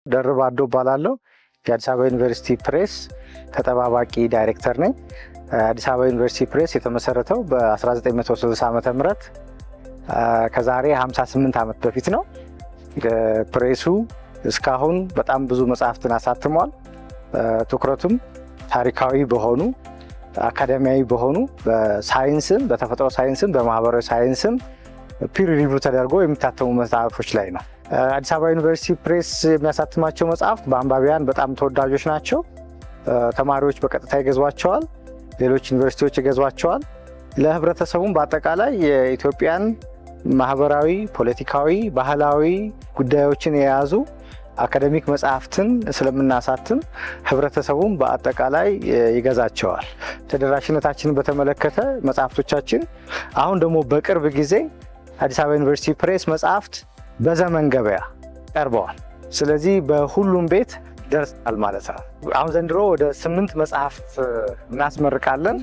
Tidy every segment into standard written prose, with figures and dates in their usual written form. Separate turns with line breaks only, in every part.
ደርባዶ ባላለው የአዲስ አበባ ዩኒቨርሲቲ ፕሬስ ተጠባባቂ ዳይሬክተር ነኝ። አዲስ አበባ ዩኒቨርሲቲ ፕሬስ የተመሰረተው በ1960 ዓመተ ምህረት ከዛሬ 58 ዓመት በፊት ነው። ፕሬሱ እስካሁን በጣም ብዙ መጽሐፍትን አሳትሟል። ትኩረቱም ታሪካዊ በሆኑ አካዳሚያዊ በሆኑ በሳይንስም በተፈጥሮ ሳይንስም በማህበራዊ ሳይንስም ፒር ሪቪው ተደርጎ የሚታተሙ መጽሐፎች ላይ ነው። አዲስ አበባ ዩኒቨርሲቲ ፕሬስ የሚያሳትማቸው መጽሐፍት በአንባቢያን በጣም ተወዳጆች ናቸው። ተማሪዎች በቀጥታ ይገዟቸዋል፣ ሌሎች ዩኒቨርሲቲዎች ይገዟቸዋል። ለህብረተሰቡም በአጠቃላይ የኢትዮጵያን ማህበራዊ፣ ፖለቲካዊ፣ ባህላዊ ጉዳዮችን የያዙ አካደሚክ መጽሐፍትን ስለምናሳትም ህብረተሰቡም በአጠቃላይ ይገዛቸዋል። ተደራሽነታችንን በተመለከተ መጽሐፍቶቻችን አሁን ደግሞ በቅርብ ጊዜ አዲስ አበባ ዩኒቨርሲቲ ፕሬስ መጽሐፍት በዘመን ገበያ ቀርበዋል። ስለዚህ በሁሉም ቤት ደርሰናል ማለት ነው። አሁን ዘንድሮ ወደ 8 መጽሐፍት እናስመርቃለን።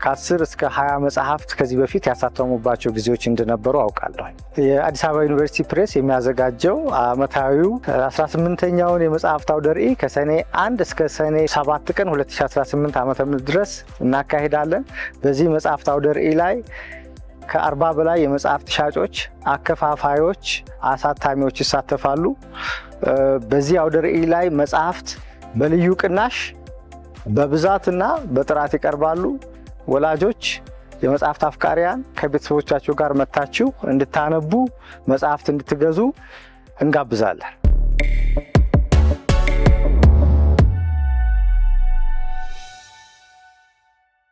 ከ10 እስከ 20 መጽሐፍት ከዚህ በፊት ያሳተሙባቸው ጊዜዎች እንደነበሩ አውቃለሁ። የአዲስ አበባ ዩኒቨርሲቲ ፕሬስ የሚያዘጋጀው ዓመታዊው 18ኛውን የመጽሐፍት አውደ ርዕይ ከሰኔ 1 እስከ ሰኔ 7 ቀን 2018 ዓ.ም ድረስ እናካሂዳለን። በዚህ መጽሐፍት አውደ ርዕይ ላይ ከ40 በላይ የመጽሐፍት ሻጮች፣ አከፋፋዮች፣ አሳታሚዎች ይሳተፋሉ። በዚህ አውደ ርዕይ ላይ መጽሐፍት በልዩ ቅናሽ በብዛትና በጥራት ይቀርባሉ። ወላጆች፣ የመጽሐፍት አፍቃሪያን ከቤተሰቦቻቸው ጋር መጥታችሁ እንድታነቡ መጽሐፍት እንድትገዙ እንጋብዛለን።